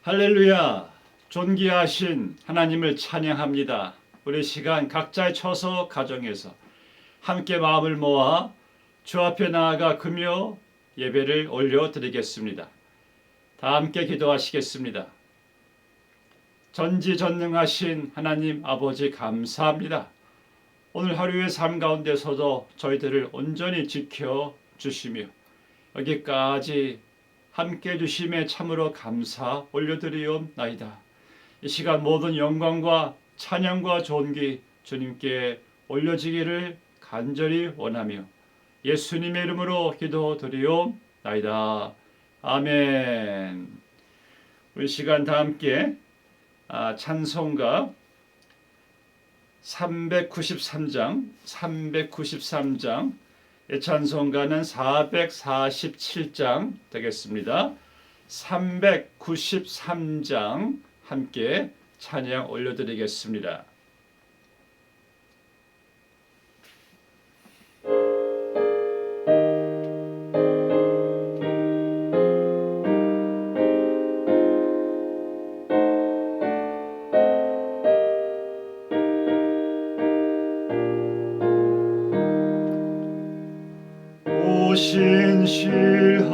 할렐루야! 존귀하신 하나님을 찬양합니다. 우리 시간 각자의 처소 가정에서 함께 마음을 모아 주 앞에 나아가 금요 예배를 올려드리겠습니다. 다 함께 기도하시겠습니다. 전지전능하신 하나님 아버지 감사합니다. 오늘 하루의 삶 가운데서도 저희들을 온전히 지켜주시며 여기까지 함께 주심에 참으로 감사 올려드리옵나이다. 이 시간 모든 영광과 찬양과 존귀 주님께 올려지기를 간절히 원하며 예수님의 이름으로 기도드리옵나이다. 아멘. 우리 시간 다 함께 찬송가 393장 찬송가는 447장 되겠습니다. 393장 함께 찬양 올려드리겠습니다.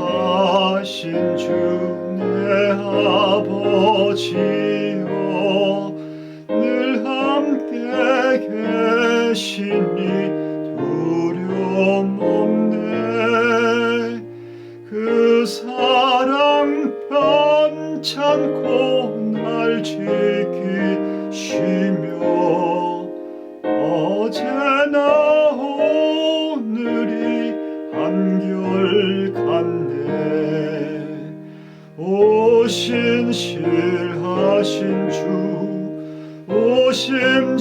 신실하신 주 내 아버지여 늘 함께 계시니 두려움 없네. 그 사랑 편찮고 날 지키시며 어제나 오늘이 한결같네. 오 신실하신 주, 오 신실하신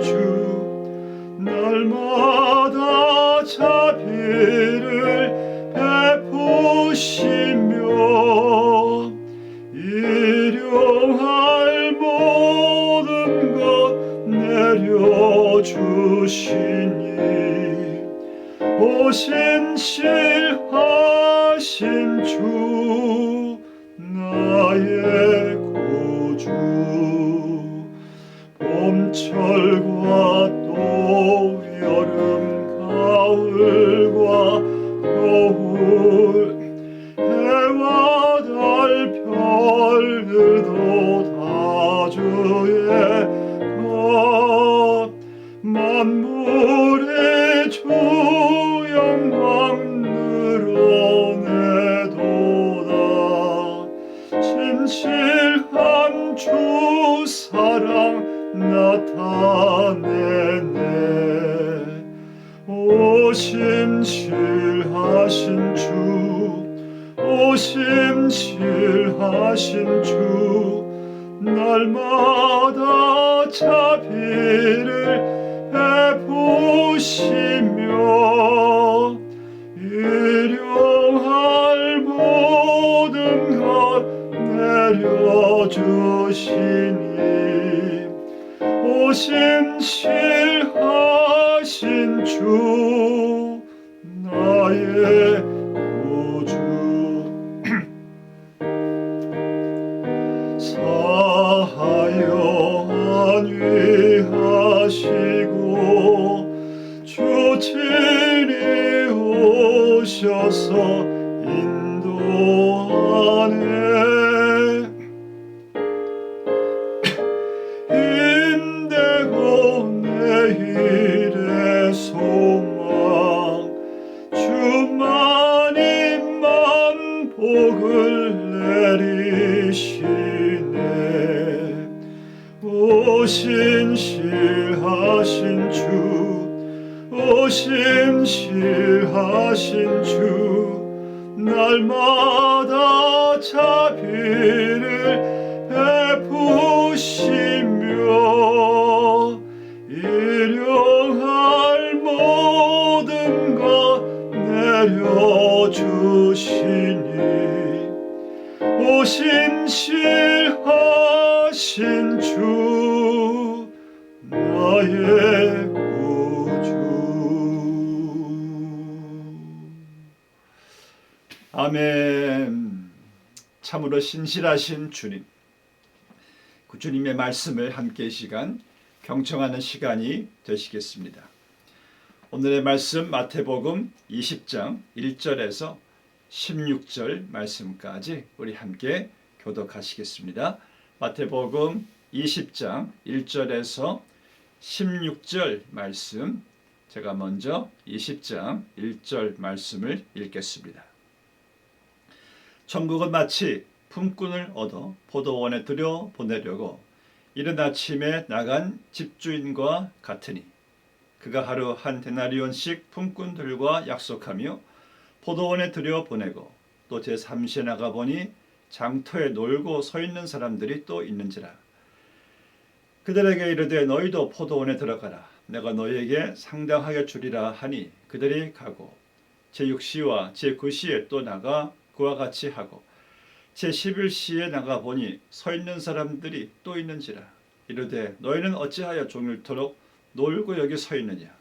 주, 날마다 자비를 베푸시며 일용할 모든 것 내려주시니 오 신실하신 주 나의 구주. 봄철과 또 여름 가을과 겨울 해와 달 별들도 다 주의 것 만물의 주 영광 늘어내도다. 신실한 주 사랑 나타내네. 오 신실하신 주, 오 신실하신 주, 날마다 자비를 베푸시며 일용할 모든 것 내려주시니 오 신실하신 주 나의 구주. 사하여 안위하시고 주 친히 오셔서 인도하네. 힘되고 내일의 소망 주만님만 복을 내리시네. 오 신실하신 주, 오 신실하신 주, 날마다 자비를 베푸시며 일용할 모든 것 내려주시니 오 신실하신 주 나의 구주. 아멘. 참으로 신실하신 주님, 그 주님의 말씀을 함께 이 시간 경청하는 시간이 되시겠습니다. 오늘의 말씀 마태복음 20장 1절에서 16절 말씀까지 우리 함께 교독하시겠습니다. 마태복음 20장 1절에서 16절 말씀, 제가 먼저 20장 1절 말씀을 읽겠습니다. 천국은 마치 품꾼을 얻어 포도원에 들여 보내려고 이른 아침에 나간 집주인과 같으니, 그가 하루 한 데나리온씩 품꾼들과 약속하며 포도원에 들여 보내고 또 제3시에 나가보니 장터에 놀고 서 있는 사람들이 또 있는지라. 그들에게 이르되 너희도 포도원에 들어가라. 내가 너희에게 상당하게 주리라 하니 그들이 가고 제6시와 제9시에 또 나가 그와 같이 하고 제11시에 나가보니 서 있는 사람들이 또 있는지라. 이르되 너희는 어찌하여 종일토록 놀고 여기 서 있느냐.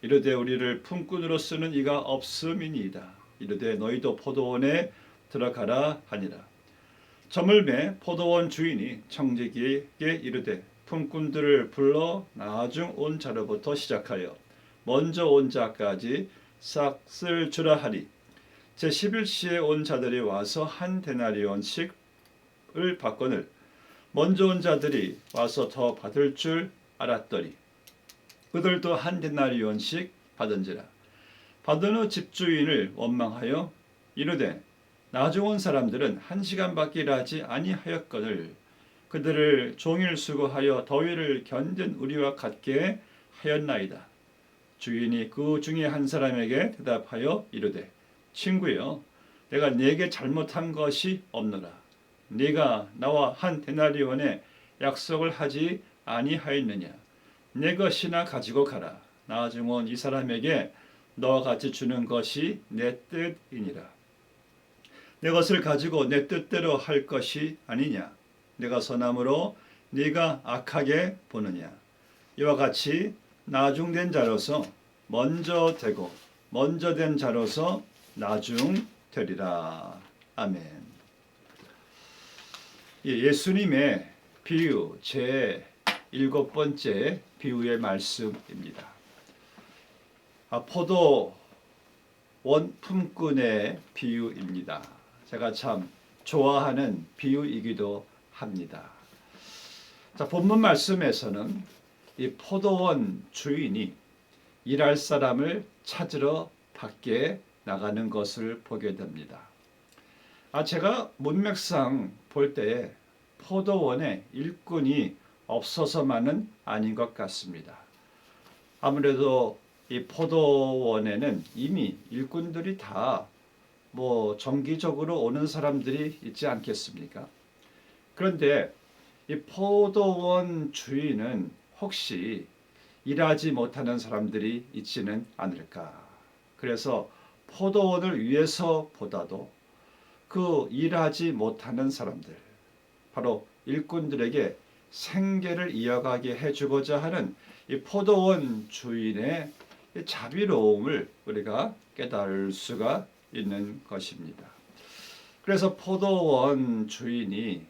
이르되 우리를 품꾼으로 쓰는 이가 없음이니이다. 이르되 너희도 포도원에 들어가라 하니라. 저물매 포도원 주인이 청지기에게 이르되 품꾼들을 불러 나중 온 자로부터 시작하여 먼저 온 자까지 싹쓸 주라 하리. 제11시에 온 자들이 와서 한 데나리온씩을 받거늘 먼저 온 자들이 와서 더 받을 줄 알았더니 그들도 한 데나리온씩 받은지라. 받은 후 집주인을 원망하여 이르되 나중 온 사람들은 1시간밖에 일하지 아니하였거늘 그들을 종일 수고하여 더위를 견딘 우리와 같게 하였나이다. 주인이 그 중에 한 사람에게 대답하여 이르되 친구여, 내가 네게 잘못한 것이 없노라. 네가 나와 한 데나리온에 약속을 하지 아니하였느냐. 내 것이나 가지고 가라. 나중 온 이 사람에게 너와 같이 주는 것이 내 뜻이니라. 내 것을 가지고 내 뜻대로 할 것이 아니냐. 내가 선함으로 네가 악하게 보느냐. 이와 같이 나중된 자로서 먼저 되고 먼저 된 자로서 나중 되리라. 아멘. 예수님의 비유 제 7번째 비유의 말씀입니다. 포도원 품꾼의 비유입니다. 제가 참 좋아하는 비유이기도 합니다. 자, 본문 말씀에서는 이 포도원 주인이 일할 사람을 찾으러 밖에 나가는 것을 보게 됩니다. 제가 문맥상 볼 때에 포도원에 일꾼이 없어서만은 아닌 것 같습니다. 아무래도 이 포도원에는 이미 일꾼들이 다 정기적으로 오는 사람들이 있지 않겠습니까? 그런데 이 포도원 주인은 혹시 일하지 못하는 사람들이 있지는 않을까? 그래서 포도원을 위해서보다도 그 일하지 못하는 사람들, 바로 일꾼들에게 생계를 이어가게 해주고자 하는 이 포도원 주인의 자비로움을 우리가 깨달을 수가 있는 것입니다. 그래서 포도원 주인이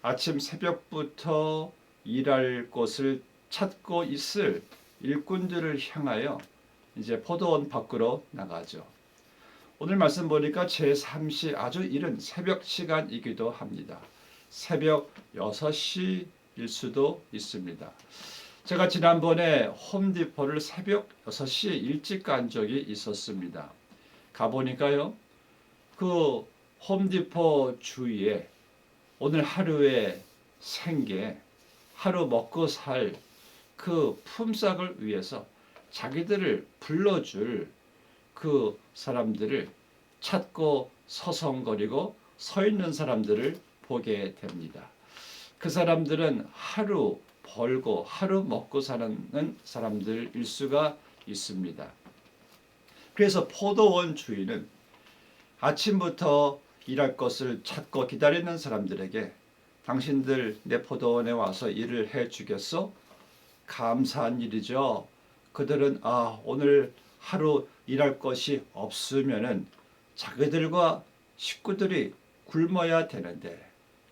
아침 새벽부터 일할 곳을 찾고 있을 일꾼들을 향하여 이제 포도원 밖으로 나가죠. 오늘 말씀 보니까 제3시 아주 이른 새벽 시간이기도 합니다. 새벽 6시일 수도 있습니다. 제가 지난번에 홈디포를 새벽 6시에 일찍 간 적이 있었습니다. 가보니까요, 그 홈디포 주위에 오늘 하루의 생계, 하루 먹고 살 그 품삯을 위해서 자기들을 불러줄 그 사람들을 찾고 서성거리고 서 있는 사람들을 보게 됩니다. 그 사람들은 하루 벌고 하루 먹고 사는 사람들일 수가 있습니다. 그래서 포도원 주인은 아침부터 일할 것을 찾고 기다리는 사람들에게 당신들 내 포도원에 와서 일을 해주겠소? 감사한 일이죠. 그들은 오늘 하루 일할 것이 없으면은 자기들과 식구들이 굶어야 되는데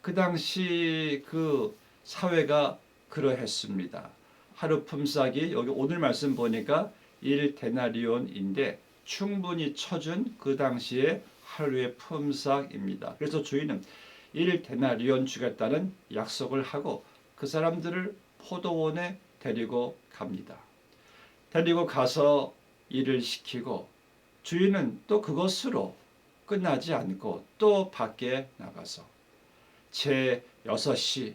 그 당시 그 사회가 그러했습니다. 하루 품삯이 여기 오늘 말씀 보니까 1데나리온인데 충분히 쳐준 그 당시의 하루의 품삯입니다. 그래서 주인은 1데나리온 주겠다는 약속을 하고 그 사람들을 포도원에 데리고 갑니다. 데리고 가서 일을 시키고 주인은 또 그것으로 끝나지 않고 또 밖에 나가서 제 6시,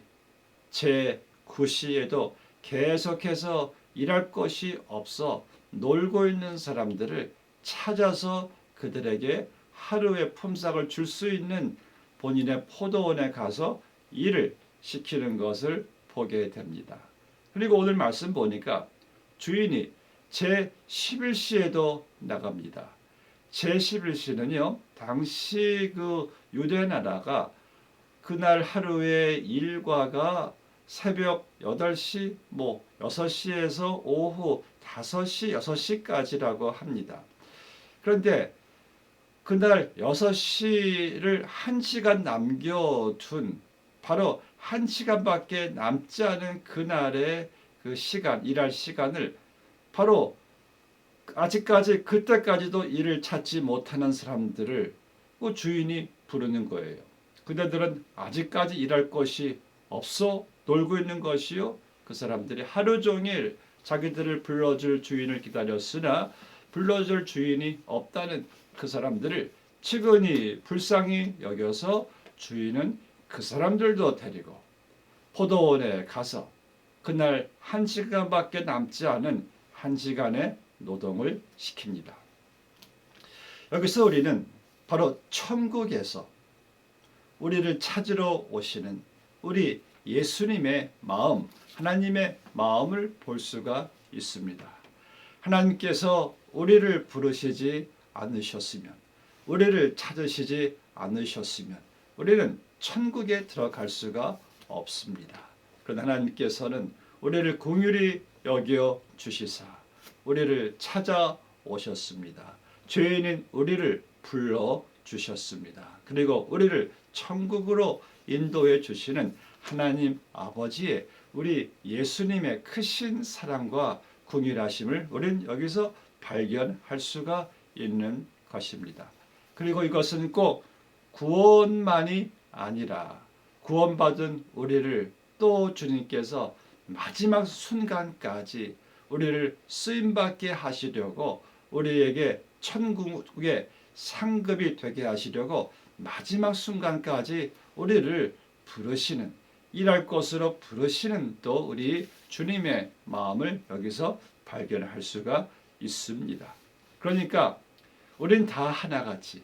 제 9시에도 계속해서 일할 것이 없어 놀고 있는 사람들을 찾아서 그들에게 하루의 품삯을 줄 수 있는 본인의 포도원에 가서 일을 시키는 것을 보게 됩니다. 그리고 오늘 말씀 보니까 주인이 제 11시에도 나갑니다. 제 11시는요, 당시 그 유대 나라가 그날 하루의 일과가 새벽 8시, 6시에서 오후 5시, 6시까지라고 합니다. 그런데 그날 6시를 1시간 남겨둔 바로 1시간밖에 남지 않은 그날의 그 시간, 일할 시간을 바로 아직까지 그때까지도 일을 찾지 못하는 사람들을 그 주인이 부르는 거예요. 그들은 아직까지 일할 것이 없어 놀고 있는 것이요. 그 사람들이 하루 종일 자기들을 불러줄 주인을 기다렸으나 불러줄 주인이 없다는 그 사람들을 측은히 불쌍히 여겨서 주인은 그 사람들도 데리고 포도원에 가서 그날 1시간밖에 남지 않은 1시간의 노동을 시킵니다. 여기서 우리는 바로 천국에서 우리를 찾으러 오시는 우리 예수님의 마음, 하나님의 마음을 볼 수가 있습니다. 하나님께서 우리를 부르시지 않으셨으면, 우리를 찾으시지 않으셨으면 우리는 천국에 들어갈 수가 없습니다. 그러나 하나님께서는 우리를 긍휼히 여겨 주시사 우리를 찾아오셨습니다. 죄인인 우리를 불러 주셨습니다. 그리고 우리를 천국으로 인도해 주시는 하나님 아버지의 우리 예수님의 크신 사랑과 긍휼하심을 우리는 여기서 발견할 수가 있는 것입니다. 그리고 이것은 꼭 구원만이 아니라 구원받은 우리를 또 주님께서 마지막 순간까지 우리를 쓰임받게 하시려고 우리에게 천국의 상급이 되게 하시려고 마지막 순간까지 우리를 부르시는 일할 것으로 부르시는 또 우리 주님의 마음을 여기서 발견할 수가 있습니다. 그러니까 우린 다 하나같이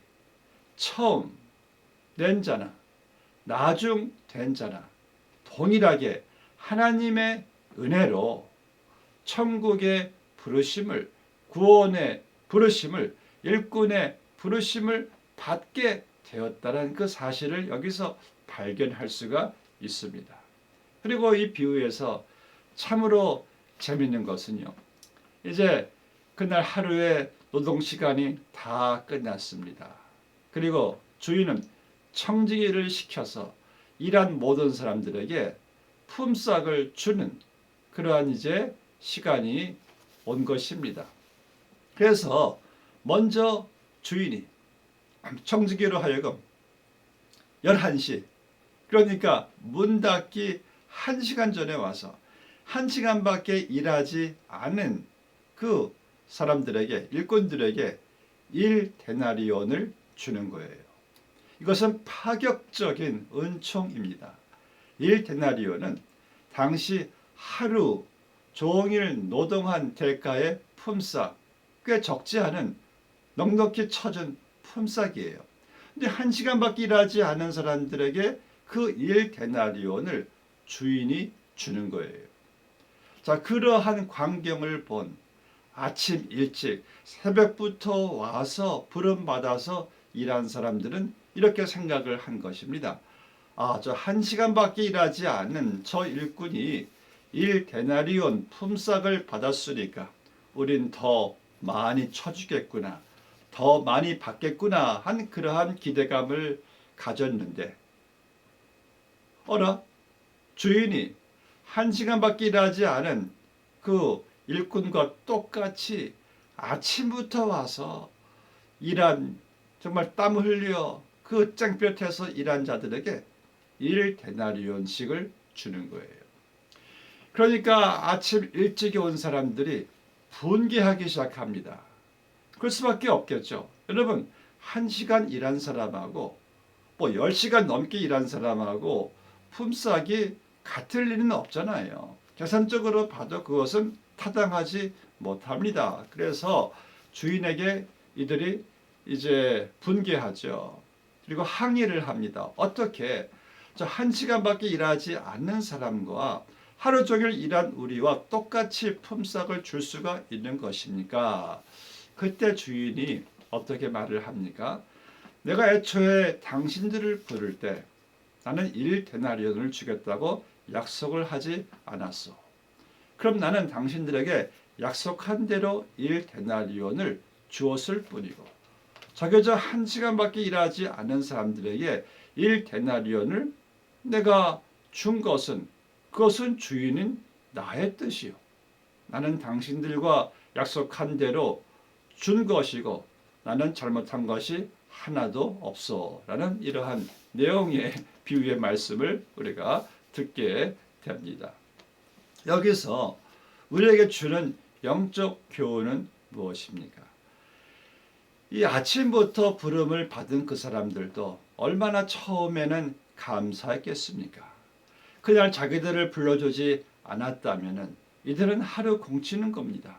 처음 낸 자나 나중 된 자나 동일하게 하나님의 은혜로 천국의 부르심을, 구원의 부르심을, 일꾼의 부르심을 받게 되었다는 그 사실을 여기서 발견할 수가 있습니다. 그리고 이 비유에서 참으로 재밌는 것은요, 이제 그날 하루의 노동 시간이 다 끝났습니다. 그리고 주인은 청지기를 시켜서 일한 모든 사람들에게 품삯을 주는 그러한 이제 시간이 온 것입니다. 그래서 먼저 주인이 청지기로 하여금 11시, 그러니까 문 닫기 1시간 전에 와서 1시간밖에 일하지 않은 그 사람들에게, 일꾼들에게 1데나리온을 주는 거예요. 이것은 파격적인 은총입니다. 1데나리온은 당시 하루 종일 노동한 대가의 품삯, 꽤 적지 않은 넉넉히 쳐준 품삯이에요. 근데 1시간밖에 일하지 않은 사람들에게 그 1데나리온을 주인이 주는 거예요. 자, 그러한 광경을 본 아침 일찍 새벽부터 와서 부름받아서 일한 사람들은 이렇게 생각을 한 것입니다. 아, 저 1시간밖에 일하지 않은 저 일꾼이 1데나리온 품삯을 받았으니까 우린 더 많이 쳐주겠구나, 더 많이 받겠구나 한 그러한 기대감을 가졌는데 어라? 주인이 1시간밖에 일하지 않은 그 일꾼과 똑같이 아침부터 와서 일한, 정말 땀 흘려 그 땡볕에서 일한 자들에게 1데나리온씩을 주는 거예요. 그러니까 아침 일찍 온 사람들이 분개하기 시작합니다. 그럴 수밖에 없겠죠. 여러분, 1시간 일한 사람하고 10시간 넘게 일한 사람하고 품삯이 같을 리는 없잖아요. 계산적으로 봐도 그것은 타당하지 못합니다. 그래서 주인에게 이들이 이제 분개하죠. 그리고 항의를 합니다. 어떻게 저 1시간밖에 일하지 않는 사람과 하루 종일 일한 우리와 똑같이 품삯을 줄 수가 있는 것입니까? 그때 주인이 어떻게 말을 합니까? 내가 애초에 당신들을 부를 때 나는 1데나리온을 주겠다고 약속을 하지 않았어. 그럼 나는 당신들에게 약속한 대로 1데나리온을 주었을 뿐이고, 저게 저 1시간밖에 일하지 않은 사람들에게 1데나리온을 내가 준 것은, 그것은 주인인 나의 뜻이요. 나는 당신들과 약속한 대로 준 것이고 나는 잘못한 것이 하나도 없어 라는 이러한 내용의 비유의 말씀을 우리가 듣게 됩니다. 여기서 우리에게 주는 영적 교훈은 무엇입니까? 이 아침부터 부름을 받은 그 사람들도 얼마나 처음에는 감사했겠습니까? 그날 자기들을 불러주지 않았다면 이들은 하루 공치는 겁니다.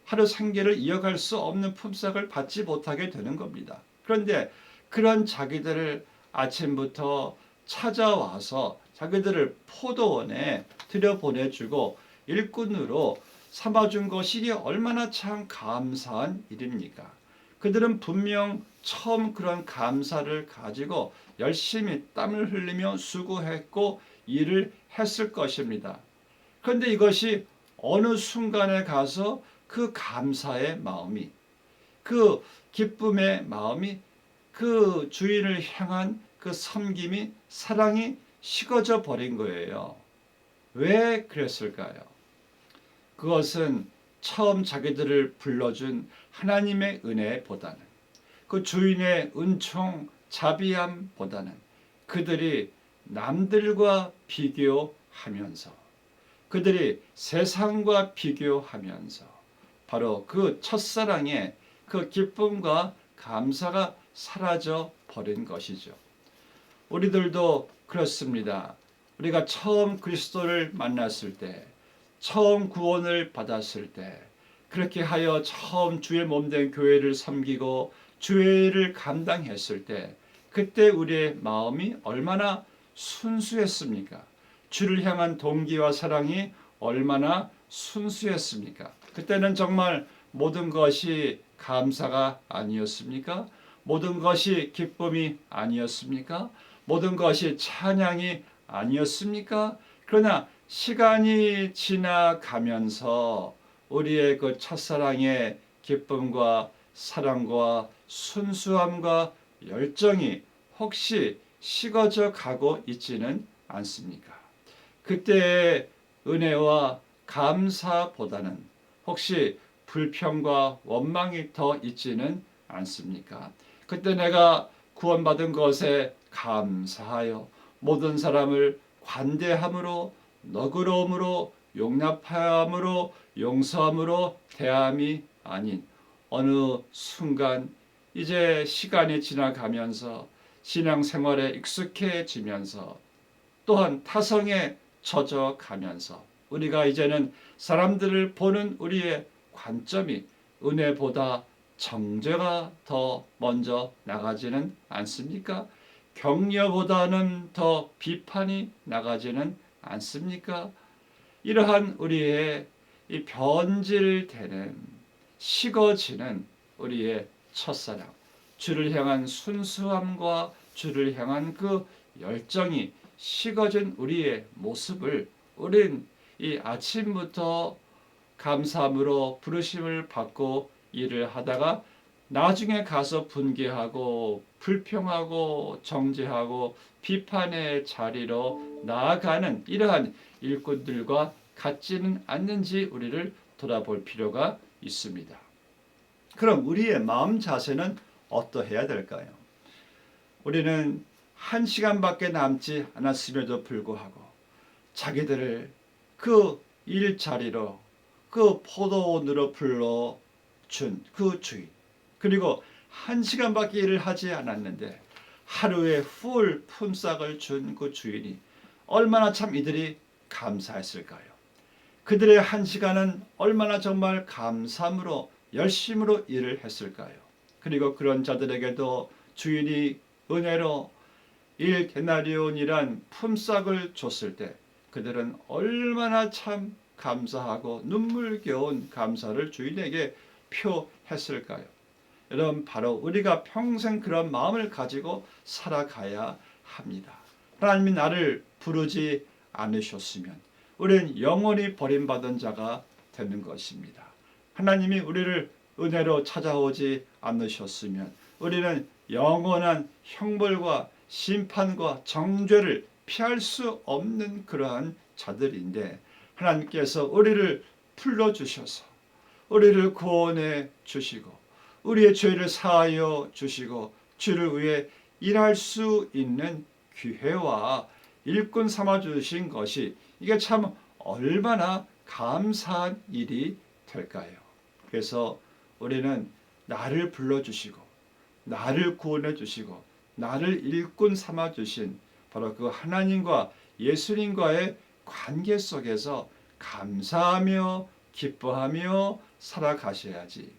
하루 생계를 이어갈 수 없는 품삯을 받지 못하게 되는 겁니다. 그런데 그런 자기들을 아침부터 찾아와서 자기들을 포도원에 들여보내주고 일꾼으로 삼아준 것이 얼마나 참 감사한 일입니까? 그들은 분명 처음 그런 감사를 가지고 열심히 땀을 흘리며 수고했고 일을 했을 것입니다. 그런데 이것이 어느 순간에 가서 그 감사의 마음이, 그 기쁨의 마음이, 그 주인을 향한 그 섬김이, 사랑이 식어져 버린 거예요. 왜 그랬을까요? 그것은 처음 자기들을 불러준 하나님의 은혜보다는, 그 주인의 은총 자비함보다는 그들이 남들과 비교하면서, 그들이 세상과 비교하면서 바로 그 첫사랑의 그 기쁨과 감사가 사라져 버린 것이죠. 우리들도 그렇습니다. 우리가 처음 그리스도를 만났을 때, 처음 구원을 받았을 때, 그렇게 하여 처음 주의 몸된 교회를 섬기고 주의 일을 감당했을 때, 그때 우리의 마음이 얼마나 순수했습니까? 주를 향한 동기와 사랑이 얼마나 순수했습니까? 그때는 정말 모든 것이 감사가 아니었습니까? 모든 것이 기쁨이 아니었습니까? 모든 것이 찬양이 아니었습니까? 그러나 시간이 지나가면서 우리의 그 첫사랑의 기쁨과 사랑과 순수함과 열정이 혹시 식어져 가고 있지는 않습니까? 그때의 은혜와 감사보다는 혹시 불평과 원망이 더 있지는 않습니까? 그때 내가 구원받은 것에 감사하여 모든 사람을 관대함으로, 너그러움으로, 용납함으로, 용서함으로 대함이 아닌 어느 순간 이제 시간이 지나가면서 신앙생활에 익숙해지면서 또한 타성에 젖어가면서 우리가 이제는 사람들을 보는 우리의 관점이 은혜보다 정죄가 더 먼저 나가지는 않습니까? 격려보다는 더 비판이 나가지는 않습니까? 이러한 우리의 이 변질되는, 식어지는 우리의 첫사랑, 주를 향한 순수함과 주를 향한 그 열정이 식어진 우리의 모습을 우린 이 아침부터 감사함으로 부르심을 받고 일을 하다가 나중에 가서 분개하고 불평하고 정죄하고 비판의 자리로 나아가는 이러한 일꾼들과 같지는 않는지 우리를 돌아볼 필요가 있습니다. 그럼 우리의 마음 자세는 어떠해야 될까요? 우리는 1시간밖에 남지 않았음에도 불구하고 자기들을 그 일자리로 그 포도원으로 불러준 그 주인, 그리고 1시간밖에 일을 하지 않았는데 하루에 풀 품삯을 준 그 주인이 얼마나 참 이들이 감사했을까요? 그들의 1시간은 얼마나 정말 감사함으로 열심으로 일을 했을까요? 그리고 그런 자들에게도 주인이 은혜로 1데나리온이란 품삯을 줬을 때 그들은 얼마나 참 감사하고 눈물겨운 감사를 주인에게 표했을까요? 여러분, 바로 우리가 평생 그런 마음을 가지고 살아가야 합니다. 하나님이 나를 부르지 않으셨으면 우리는 영원히 버림받은 자가 되는 것입니다. 하나님이 우리를 은혜로 찾아오지 않으셨으면 우리는 영원한 형벌과 심판과 정죄를 피할 수 없는 그러한 자들인데, 하나님께서 우리를 불러주셔서 우리를 구원해 주시고 우리의 죄를 사하여 주시고 주를 위해 일할 수 있는 기회와 일꾼 삼아 주신 것이 이게 참 얼마나 감사한 일이 될까요? 그래서 우리는 나를 불러주시고 나를 구원해 주시고 나를 일꾼 삼아 주신 바로 그 하나님과 예수님과의 관계 속에서 감사하며 기뻐하며 살아가셔야지,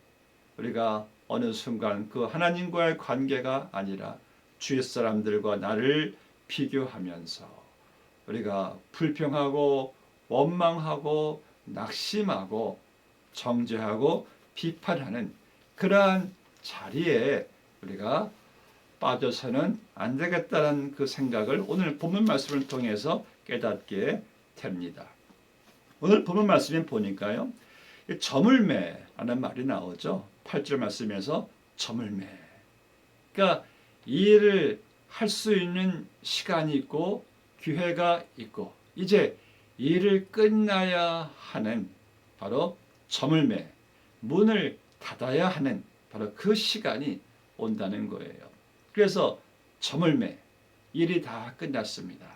우리가 어느 순간 그 하나님과의 관계가 아니라 주위 사람들과 나를 비교하면서 우리가 불평하고 원망하고 낙심하고 정죄하고 비판하는 그러한 자리에 우리가 빠져서는 안 되겠다는 그 생각을 오늘 본문 말씀을 통해서 깨닫게 됩니다. 오늘 본문 말씀에 보니까요, 저물매라는 말이 나오죠. 8절 말씀에서 저물매. 그러니까 이 일을 할 수 있는 시간이 있고 기회가 있고 이제 일을 끝나야 하는 바로 저물매, 문을 닫아야 하는 바로 그 시간이 온다는 거예요. 그래서 저물매, 일이 다 끝났습니다.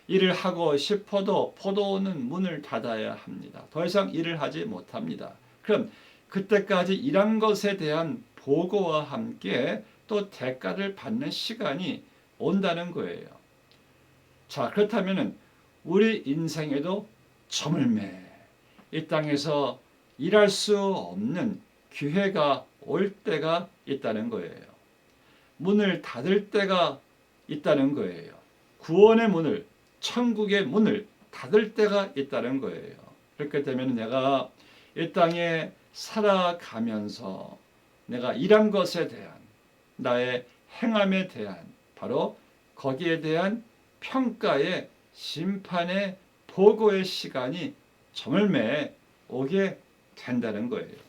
일을 하고 싶어도 포도원은 문을 닫아야 합니다. 더 이상 일을 하지 못합니다. 그럼 그때까지 일한 것에 대한 보고와 함께 또 대가를 받는 시간이 온다는 거예요. 자, 그렇다면 우리 인생에도 저물매, 이 땅에서 일할 수 없는 기회가 올 때가 있다는 거예요. 문을 닫을 때가 있다는 거예요. 구원의 문을, 천국의 문을 닫을 때가 있다는 거예요. 그렇게 되면 내가 이 땅에 살아가면서 내가 일한 것에 대한 나의 행함에 대한 바로 거기에 대한 평가의 심판의 보고의 시간이 저물매에 오게 된다는 거예요.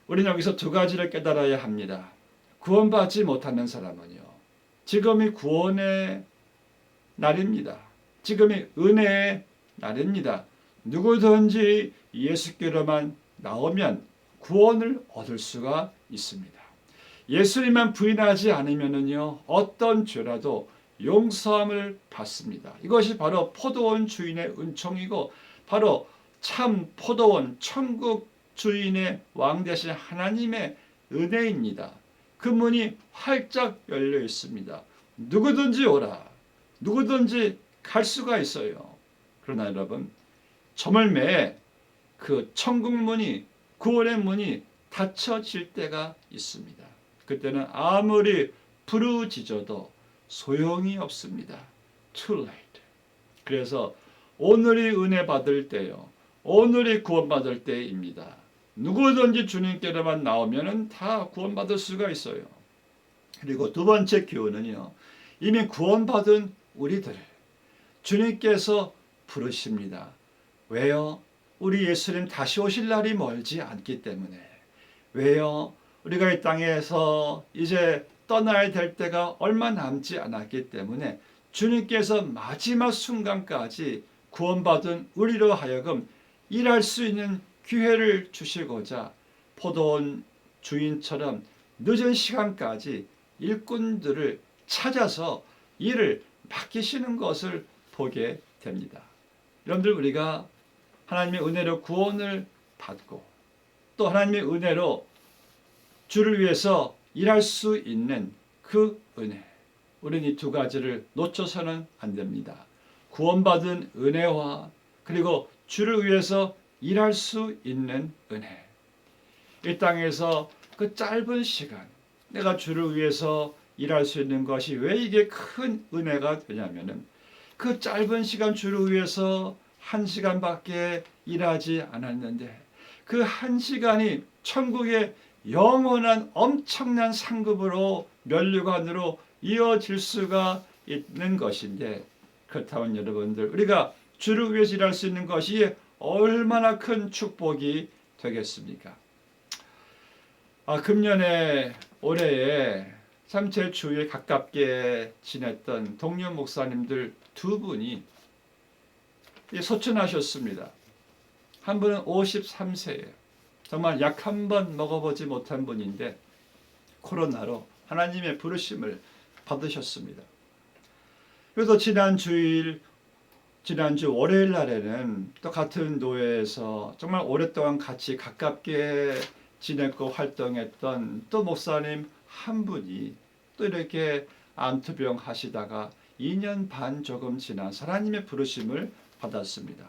우리는 여기서 두 가지를 깨달아야 합니다. 구원받지 못하는 사람은요, 지금이 구원의 날입니다. 지금이 은혜의 날입니다. 누구든지 예수께로만 나오면 구원을 얻을 수가 있습니다. 예수님만 부인하지 않으면요, 어떤 죄라도 용서함을 받습니다. 이것이 바로 포도원 주인의 은총이고 바로 참 포도원 천국 주인의 왕 되신 하나님의 은혜입니다. 그 문이 활짝 열려 있습니다. 누구든지 오라. 누구든지 갈 수가 있어요. 그러나 여러분, 저물매에 그 천국 문이, 구원의 문이 닫혀질 때가 있습니다. 그때는 아무리 부르짖어도 소용이 없습니다. Too late. 그래서 오늘이 은혜 받을 때요, 오늘이 구원받을 때입니다. 누구든지 주님께로만 나오면 다 구원받을 수가 있어요. 그리고 두 번째 교훈은요, 이미 구원받은 우리들 주님께서 부르십니다. 왜요? 우리 예수님 다시 오실 날이 멀지 않기 때문에. 왜요? 우리가 이 땅에서 이제 떠나야 될 때가 얼마 남지 않았기 때문에 주님께서 마지막 순간까지 구원받은 우리로 하여금 일할 수 있는 기회를 주시고자 포도원 주인처럼 늦은 시간까지 일꾼들을 찾아서 일을 맡기시는 것을 보게 됩니다. 여러분들, 우리가 하나님의 은혜로 구원을 받고 또 하나님의 은혜로 주를 위해서 일할 수 있는 그 은혜, 우리는 이 두 가지를 놓쳐서는 안 됩니다. 구원받은 은혜와 그리고 주를 위해서 일할 수 있는 은혜. 이 땅에서 그 짧은 시간 내가 주를 위해서 일할 수 있는 것이 왜 이게 큰 은혜가 되냐면은 그 짧은 시간 주를 위해서 1시간밖에 일하지 않았는데 그 1시간이 천국의 영원한 엄청난 상급으로 면류관으로 이어질 수가 있는 것인데, 그렇다면 여러분들, 우리가 주를 위해서 일할 수 있는 것이 얼마나 큰 축복이 되겠습니까? 금년에 올해에 참 제 주위에 가깝게 지냈던 동료 목사님들 두 분이 소천하셨습니다. 한 분은 53세예요. 정말 약 한 번 먹어보지 못한 분인데 코로나로 하나님의 부르심을 받으셨습니다. 그래서 지난주 월요일 날에는 또 같은 교회에서 정말 오랫동안 같이 가깝게 지냈고 활동했던 또 목사님 한 분이 또 이렇게 암투병 하시다가 2년 반 조금 지나서 하나님의 부르심을 받았습니다.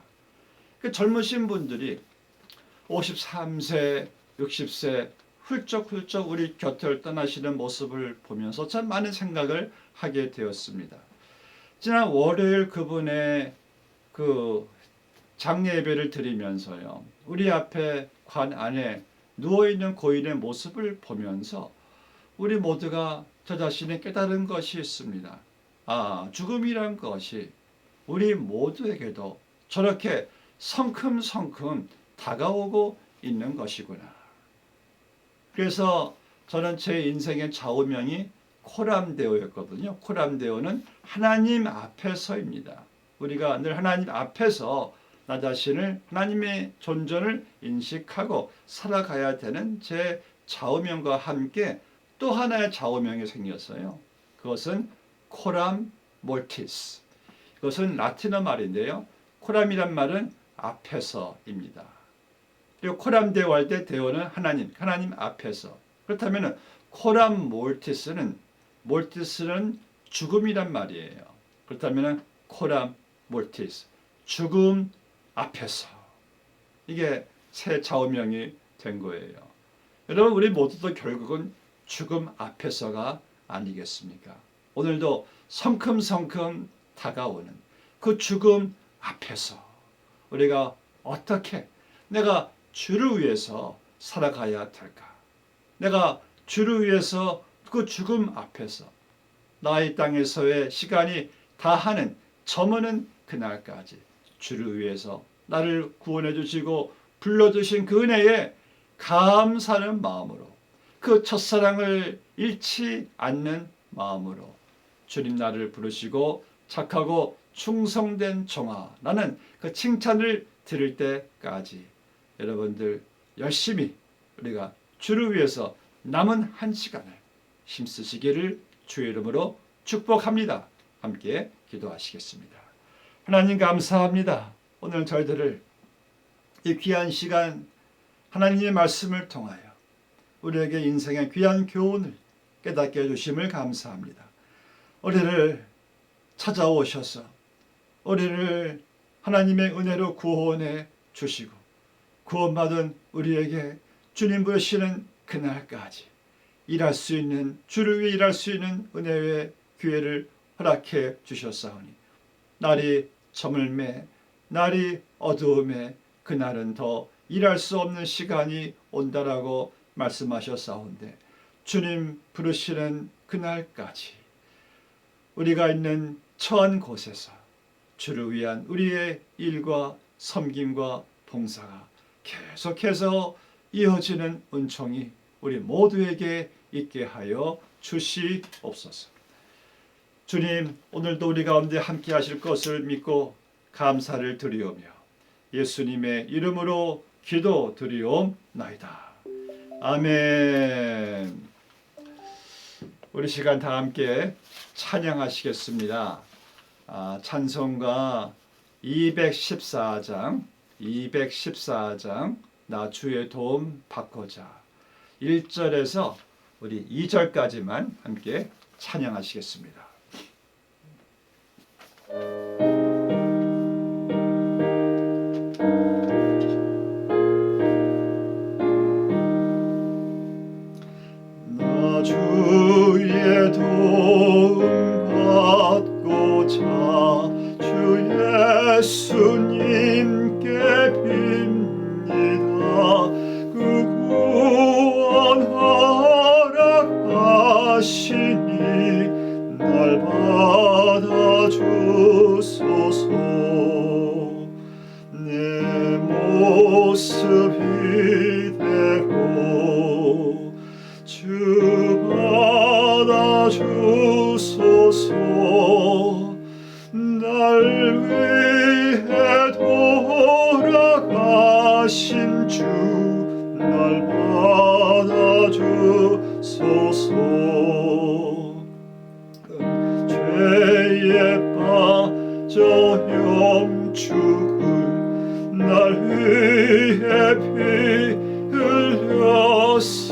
그 젊으신 분들이 53세, 60세 훌쩍훌쩍 우리 곁을 떠나시는 모습을 보면서 참 많은 생각을 하게 되었습니다. 지난 월요일 그분의 그 장례 예배를 드리면서요, 우리 앞에 관 안에 누워있는 고인의 모습을 보면서 우리 모두가 저 자신이 깨달은 것이 있습니다. 죽음이란 것이 우리 모두에게도 저렇게 성큼성큼 다가오고 있는 것이구나. 그래서 저는 제 인생의 좌우명이 코람데오였거든요. 코람데오는 하나님 앞에서입니다. 우리가 늘 하나님 앞에서 나 자신을, 하나님의 존재를 인식하고 살아가야 되는 제 좌우명과 함께 또 하나의 좌우명이 생겼어요. 그것은 코람 몰티스. 이것은 라틴어 말인데요. 코람이란 말은 앞에서입니다. 그리고 코람 데오 할 때 데오는 하나님 앞에서. 그렇다면 코람 몰티스는 죽음이란 말이에요. 그렇다면 코람 몰티스, 죽음 앞에서. 이게 새 좌우명이 된 거예요. 여러분, 우리 모두도 결국은 죽음 앞에서가 아니겠습니까? 오늘도 성큼성큼 다가오는 그 죽음 앞에서 우리가 어떻게 내가 주를 위해서 살아가야 될까? 내가 주를 위해서 그 죽음 앞에서 나의 땅에서의 시간이 다하는 저무는 그날까지 주를 위해서 나를 구원해 주시고 불러주신 그 은혜에 감사하는 마음으로, 그 첫사랑을 잃지 않는 마음으로 주님 나를 부르시고 착하고 충성된 종아, 나는 그 칭찬을 들을 때까지 여러분들 열심히 우리가 주를 위해서 남은 한 시간을 힘쓰시기를 주의 이름으로 축복합니다. 함께 기도하시겠습니다. 하나님 감사합니다. 오늘 저희들을 이 귀한 시간 하나님의 말씀을 통하여 우리에게 인생의 귀한 교훈을 깨닫게 해주심을 감사합니다. 우리를 찾아오셔서 우리를 하나님의 은혜로 구원해 주시고 구원받은 우리에게 주님 부르시는 그날까지 일할 수 있는, 주를 위해 일할 수 있는 은혜의 기회를 허락해 주셨사오니 날이 저물매 날이 어두움에 그날은 더 일할 수 없는 시간이 온다라고 말씀하셨사온데 주님 부르시는 그날까지 우리가 있는 처한 곳에서 주를 위한 우리의 일과 섬김과 봉사가 계속해서 이어지는 은총이 우리 모두에게 있게 하여 주시옵소서. 주님, 오늘도 우리 가운데 함께 하실 것을 믿고 감사를 드리오며 예수님의 이름으로 기도 드리옵나이다. 아멘. 우리 시간 다 함께 찬양하시겠습니다. 찬송가 214장 나 주의 도움 받고자 1절에서 우리 2절까지만 함께 찬양하시겠습니다. 나 주의 도움 받고자 주 예수님께 빕니다. 그 구원하라 하시니 날 받아주소서. 내 모습 이대로 주 받아주소서. 날 위해 돌아가신 주 날 받아주소서. 죄에 빠져 영축을 날 위해 피 흘렸으니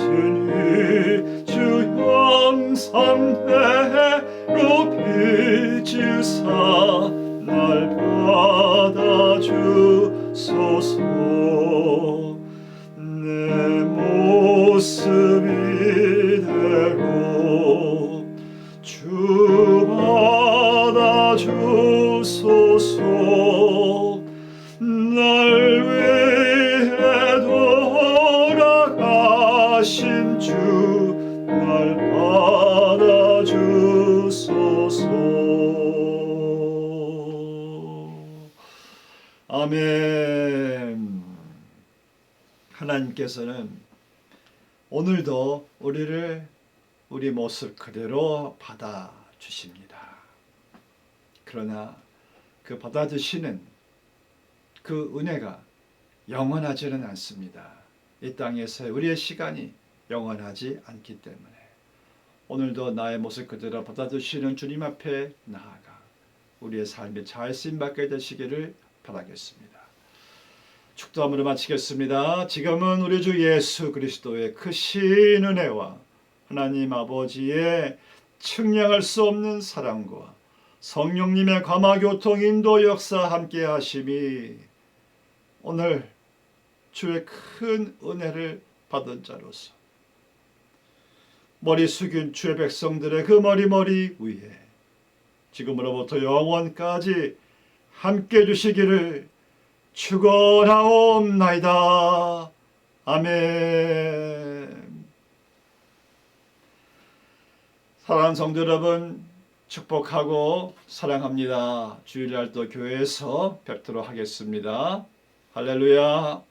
주 형상대로 빚으사 날 받아주소서. 내 모습 이대로 주 받아주소서. 날 위해 돌아가신 주 날 받아주소서. 아멘. 하나님께서는 오늘도 우리를 우리 모습 그대로 받아주십니다. 그러나 그 받아주시는 그 은혜가 영원하지는 않습니다. 이 땅에서의 우리의 시간이 영원하지 않기 때문에 오늘도 나의 모습 그대로 받아주시는 주님 앞에 나아가 우리의 삶이 잘 쓰임받게 되시기를 바라겠습니다. 축도함으로 마치겠습니다. 지금은 우리 주 예수 그리스도의 크신 은혜와 하나님 아버지의 측량할 수 없는 사랑과 성령님의 감화교통 인도 역사 함께 하심이 오늘 주의 큰 은혜를 받은 자로서 머리 숙인 주의 백성들의 그 머리 위에 지금으로부터 영원까지 함께 주시기를 축원하옵나이다. 아멘. 사랑하는 성도 여러분, 축복하고 사랑합니다. 주일날 또 교회에서 뵙도록 하겠습니다. 할렐루야.